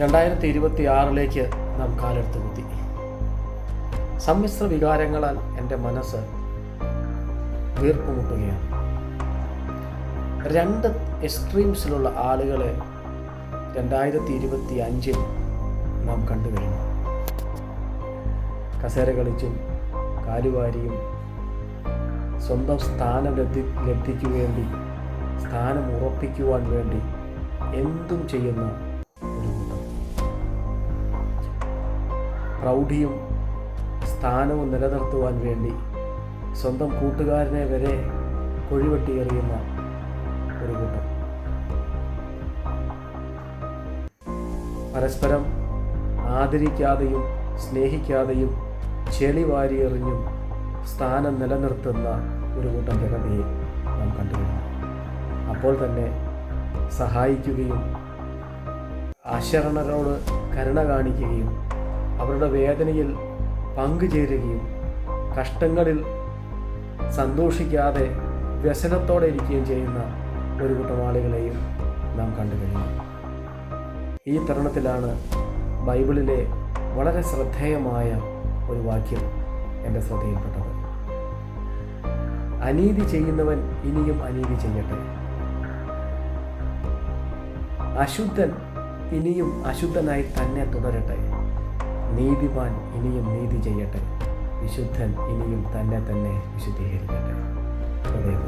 2026 നാം കാലെടുത്ത് കുത്തി. സമ്മിശ്ര വികാരങ്ങളാൽ എൻ്റെ മനസ്സ് വീർപ്പുമുട്ടുകയാണ്. രണ്ട് എക്സ്ട്രീംസിലുള്ള ആളുകളെ 2025 നാം കണ്ടു കഴിഞ്ഞു. കസേര കളിച്ചും കാലുവാരിയും സ്വന്തം സ്ഥാനം ലബ്ധിക്കു വേണ്ടി, സ്ഥാനം ഉറപ്പിക്കുവാൻ വേണ്ടി എന്തും ചെയ്യുന്ന ഒരു കൂട്ടം. പ്രൗഢിയും സ്ഥാനവും നിലനിർത്തുവാൻ വേണ്ടി സ്വന്തം കൂട്ടുകാരനെ വരെ കുഴിവെട്ടിയെറിയുന്ന ഒരു കൂട്ടം. പരസ്പരം ആദരിക്കാതെയും സ്നേഹിക്കാതെയും ചെളി വാരിയെറിഞ്ഞും സ്ഥാനം നിലനിർത്തുന്ന ഒരു കൂട്ടം ജനതയെ നാം കണ്ടുവരുന്നു. അപ്പോൾ തന്നെ സഹായിക്കുകയും അശരണരോട് കരുണ കാണിക്കുകയും അവരുടെ വേദനയിൽ പങ്കുചേരുകയും കഷ്ടങ്ങളിൽ സന്തോഷിക്കാതെ വ്യസനത്തോടെ ഇരിക്കുകയും ചെയ്യുന്ന ഒരു കൂട്ടം ആളുകളെയും നാം കണ്ടു കഴിഞ്ഞു. ഈ തരുണത്തിലാണ് ബൈബിളിലെ വളരെ ശ്രദ്ധേയമായ ഒരു വാക്യം എൻ്റെ ശ്രദ്ധയിൽപ്പെട്ടത്. അനീതി ചെയ്യുന്നവൻ ഇനിയും അനീതി ചെയ്യട്ടെ, അശുദ്ധൻ ഇനിയും അശുദ്ധനായി തന്നെ തുടരട്ടെ, നീതിമാൻ ഇനിയും നീതി ചെയ്യട്ടെ, വിശുദ്ധൻ ഇനിയും തന്നെ വിശുദ്ധീകരിക്കട്ടെ. ഹൃദയം